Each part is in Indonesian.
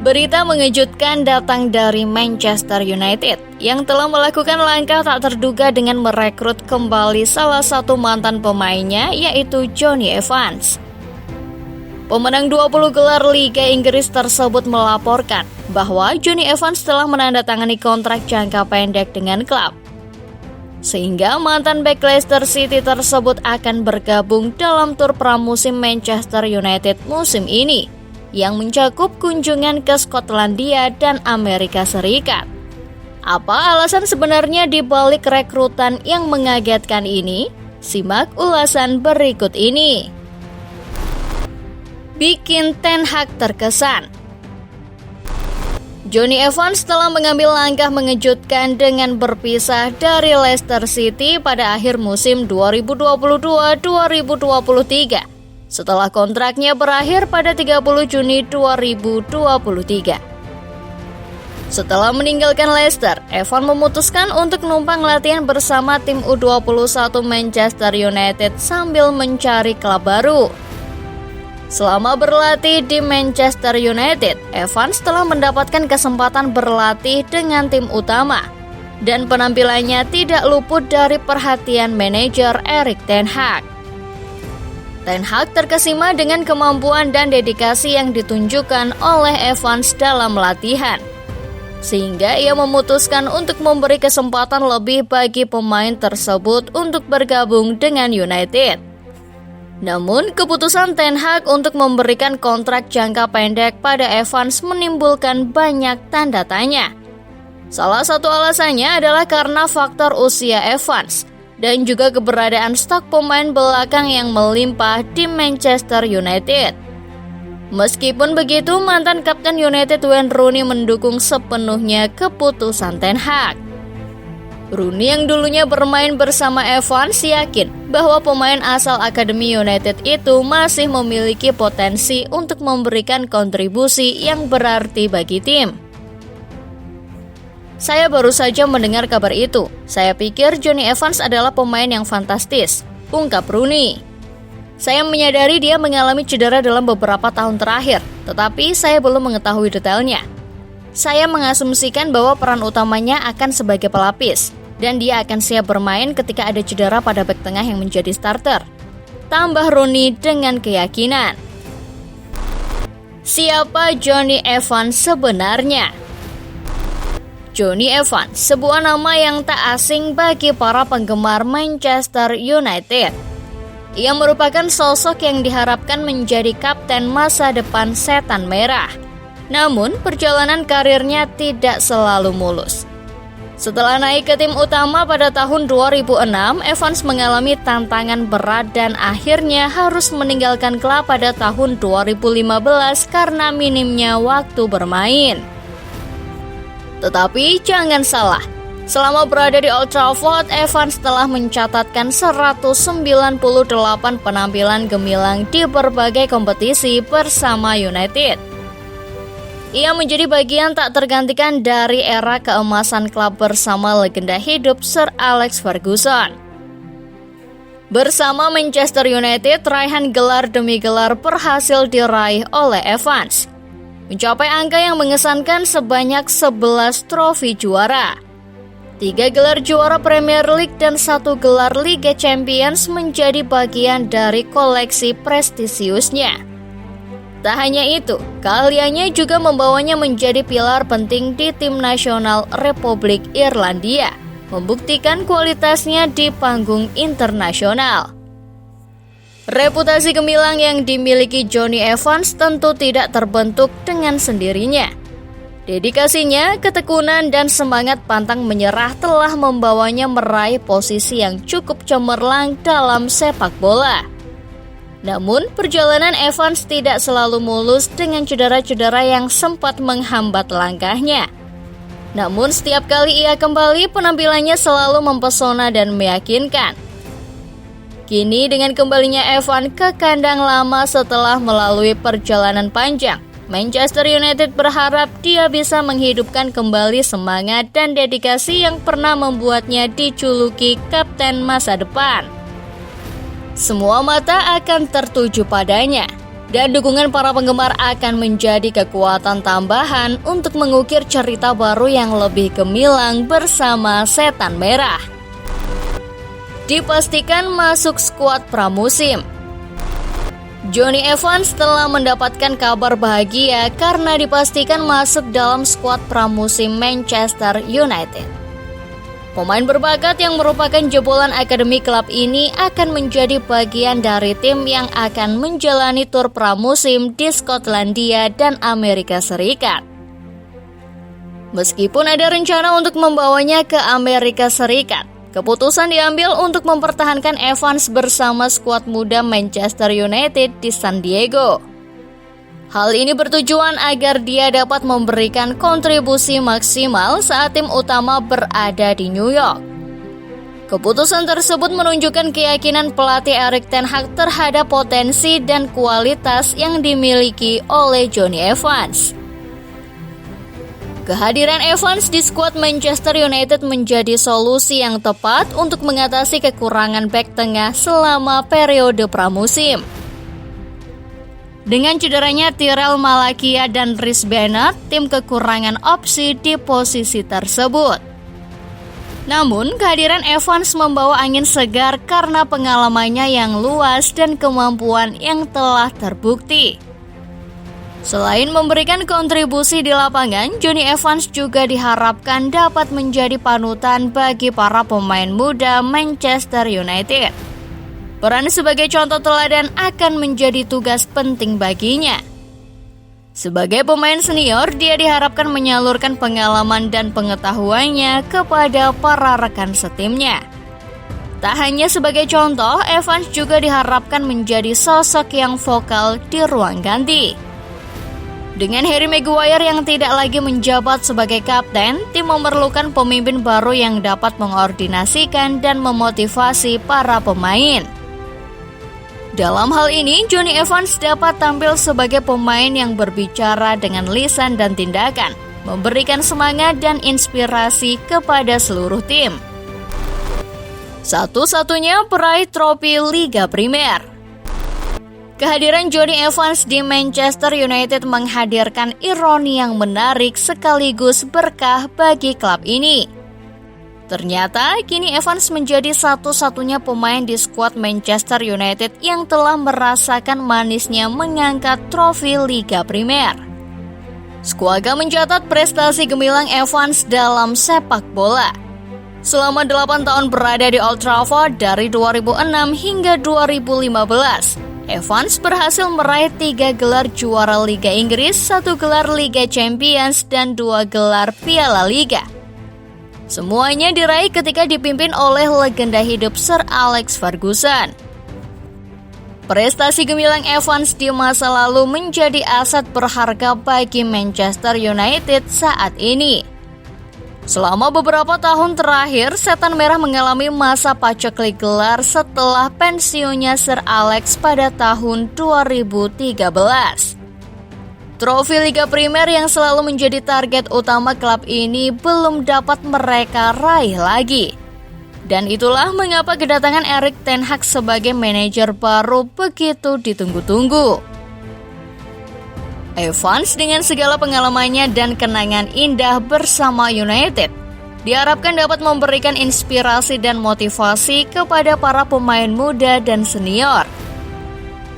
Berita mengejutkan datang dari Manchester United yang telah melakukan langkah tak terduga dengan merekrut kembali salah satu mantan pemainnya, yaitu Jonny Evans. Pemenang 20 gelar Liga Inggris tersebut melaporkan bahwa Jonny Evans telah menandatangani kontrak jangka pendek dengan klub. Sehingga mantan bek Leicester City tersebut akan bergabung dalam tur pramusim Manchester United musim ini, yang mencakup kunjungan ke Skotlandia dan Amerika Serikat. Apa alasan sebenarnya di balik rekrutan yang mengagetkan ini? Simak ulasan berikut ini. Bikin Ten Hag terkesan. Jonny Evans telah mengambil langkah mengejutkan dengan berpisah dari Leicester City pada akhir musim 2022-2023 setelah kontraknya berakhir pada 30 Juni 2023. Setelah meninggalkan Leicester, Evans memutuskan untuk numpang latihan bersama tim U21 Manchester United sambil mencari klub baru. Selama berlatih di Manchester United, Evans telah mendapatkan kesempatan berlatih dengan tim utama dan penampilannya tidak luput dari perhatian manajer Erik ten Hag. Ten Hag terkesima dengan kemampuan dan dedikasi yang ditunjukkan oleh Evans dalam latihan, sehingga ia memutuskan untuk memberi kesempatan lebih bagi pemain tersebut untuk bergabung dengan United. Namun, keputusan Ten Hag untuk memberikan kontrak jangka pendek pada Evans menimbulkan banyak tanda tanya. Salah satu alasannya adalah karena faktor usia Evans dan juga keberadaan stok pemain belakang yang melimpah di Manchester United. Meskipun begitu, mantan kapten United Wayne Rooney mendukung sepenuhnya keputusan Ten Hag. Rooney yang dulunya bermain bersama Evans yakin bahwa pemain asal Akademi United itu masih memiliki potensi untuk memberikan kontribusi yang berarti bagi tim. Saya baru saja mendengar kabar itu. Saya pikir Jonny Evans adalah pemain yang fantastis, ungkap Rooney. Saya menyadari dia mengalami cedera dalam beberapa tahun terakhir, tetapi saya belum mengetahui detailnya. Saya mengasumsikan bahwa peran utamanya akan sebagai pelapis, dan dia akan siap bermain ketika ada cedera pada bek tengah yang menjadi starter, tambah Rooney dengan keyakinan. Siapa Jonny Evans sebenarnya? Jonny Evans, sebuah nama yang tak asing bagi para penggemar Manchester United. Ia merupakan sosok yang diharapkan menjadi kapten masa depan Setan Merah. Namun, perjalanan karirnya tidak selalu mulus. Setelah naik ke tim utama pada tahun 2006, Evans mengalami tantangan berat dan akhirnya harus meninggalkan klub pada tahun 2015 karena minimnya waktu bermain. Tetapi jangan salah, selama berada di Old Trafford, Evans telah mencatatkan 198 penampilan gemilang di berbagai kompetisi bersama United. Ia menjadi bagian tak tergantikan dari era keemasan klub bersama legenda hidup Sir Alex Ferguson. Bersama Manchester United, raihan gelar demi gelar berhasil diraih oleh Evans, mencapai angka yang mengesankan sebanyak 11 trofi juara. 3 gelar juara Premier League dan 1 gelar Liga Champions menjadi bagian dari koleksi prestisiusnya. Tak hanya itu, keahliannya juga membawanya menjadi pilar penting di tim nasional Republik Irlandia, membuktikan kualitasnya di panggung internasional. Reputasi gemilang yang dimiliki Jonny Evans tentu tidak terbentuk dengan sendirinya. Dedikasinya, ketekunan, dan semangat pantang menyerah telah membawanya meraih posisi yang cukup cemerlang dalam sepak bola. Namun, perjalanan Evans tidak selalu mulus dengan cedera-cedera yang sempat menghambat langkahnya. Namun, setiap kali ia kembali, penampilannya selalu mempesona dan meyakinkan. Kini, dengan kembalinya Evans ke kandang lama setelah melalui perjalanan panjang, Manchester United berharap dia bisa menghidupkan kembali semangat dan dedikasi yang pernah membuatnya dijuluki kapten masa depan. Semua mata akan tertuju padanya. Dan dukungan para penggemar akan menjadi kekuatan tambahan untuk mengukir cerita baru yang lebih gemilang bersama Setan Merah. Dipastikan masuk skuad pramusim. Jonny Evans telah mendapatkan kabar bahagia karena dipastikan masuk dalam skuad pramusim Manchester United. Pemain berbakat yang merupakan jebolan akademi klub ini akan menjadi bagian dari tim yang akan menjalani tur pramusim di Skotlandia dan Amerika Serikat. Meskipun ada rencana untuk membawanya ke Amerika Serikat, keputusan diambil untuk mempertahankan Evans bersama skuad muda Manchester United di San Diego. Hal ini bertujuan agar dia dapat memberikan kontribusi maksimal saat tim utama berada di New York. Keputusan tersebut menunjukkan keyakinan pelatih Erik ten Hag terhadap potensi dan kualitas yang dimiliki oleh Jonny Evans. Kehadiran Evans di skuad Manchester United menjadi solusi yang tepat untuk mengatasi kekurangan bek tengah selama periode pramusim. Dengan cederanya Tyrell Malacia dan Reece Bennett, tim kekurangan opsi di posisi tersebut. Namun, kehadiran Evans membawa angin segar karena pengalamannya yang luas dan kemampuan yang telah terbukti. Selain memberikan kontribusi di lapangan, Jonny Evans juga diharapkan dapat menjadi panutan bagi para pemain muda Manchester United. Peran sebagai contoh teladan akan menjadi tugas penting baginya. Sebagai pemain senior, dia diharapkan menyalurkan pengalaman dan pengetahuannya kepada para rekan setimnya. Tak hanya sebagai contoh, Evans juga diharapkan menjadi sosok yang vokal di ruang ganti. Dengan Harry Maguire yang tidak lagi menjabat sebagai kapten, tim memerlukan pemimpin baru yang dapat mengordinasikan dan memotivasi para pemain. Dalam hal ini, Jonny Evans dapat tampil sebagai pemain yang berbicara dengan lisan dan tindakan, memberikan semangat dan inspirasi kepada seluruh tim. Satu-satunya peraih trofi Liga Primer. Kehadiran Jonny Evans di Manchester United menghadirkan ironi yang menarik sekaligus berkah bagi klub ini. Ternyata, kini Evans menjadi satu-satunya pemain di skuad Manchester United yang telah merasakan manisnya mengangkat trofi Liga Primer. Skuadga mencatat prestasi gemilang Evans dalam sepak bola. Selama 8 tahun berada di Old Trafford dari 2006 hingga 2015, Evans berhasil meraih 3 gelar juara Liga Inggris, 1 gelar Liga Champions, dan 2 gelar Piala Liga. Semuanya diraih ketika dipimpin oleh legenda hidup Sir Alex Ferguson. Prestasi gemilang Evans di masa lalu menjadi aset berharga bagi Manchester United saat ini. Selama beberapa tahun terakhir, Setan Merah mengalami masa paceklik gelar setelah pensiunnya Sir Alex pada tahun 2013. Trofi Liga Primer yang selalu menjadi target utama klub ini belum dapat mereka raih lagi. Dan itulah mengapa kedatangan Erik ten Hag sebagai manajer baru begitu ditunggu-tunggu. Evans dengan segala pengalamannya dan kenangan indah bersama United diharapkan dapat memberikan inspirasi dan motivasi kepada para pemain muda dan senior.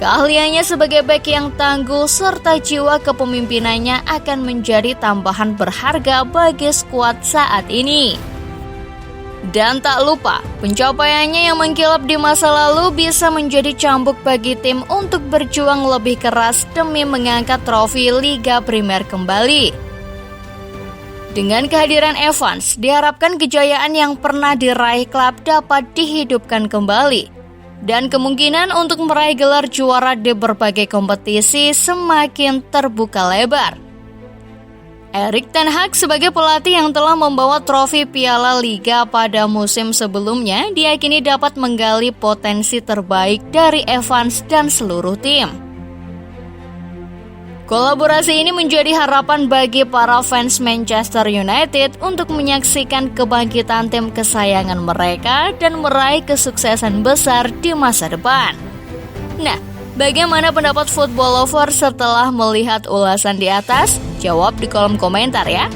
Keahliannya sebagai bek yang tangguh serta jiwa kepemimpinannya akan menjadi tambahan berharga bagi skuad saat ini. Dan tak lupa, pencapaiannya yang mengkilap di masa lalu bisa menjadi cambuk bagi tim untuk berjuang lebih keras demi mengangkat trofi Liga Primer kembali. Dengan kehadiran Evans, diharapkan kejayaan yang pernah diraih klub dapat dihidupkan kembali. Dan kemungkinan untuk meraih gelar juara di berbagai kompetisi semakin terbuka lebar. Erik ten Hag sebagai pelatih yang telah membawa trofi Piala Liga pada musim sebelumnya diyakini dapat menggali potensi terbaik dari Evans dan seluruh tim. Kolaborasi ini menjadi harapan bagi para fans Manchester United untuk menyaksikan kebangkitan tim kesayangan mereka dan meraih kesuksesan besar di masa depan. Nah, Bagaimana pendapat football lover setelah melihat ulasan di atas? Jawab di kolom komentar ya.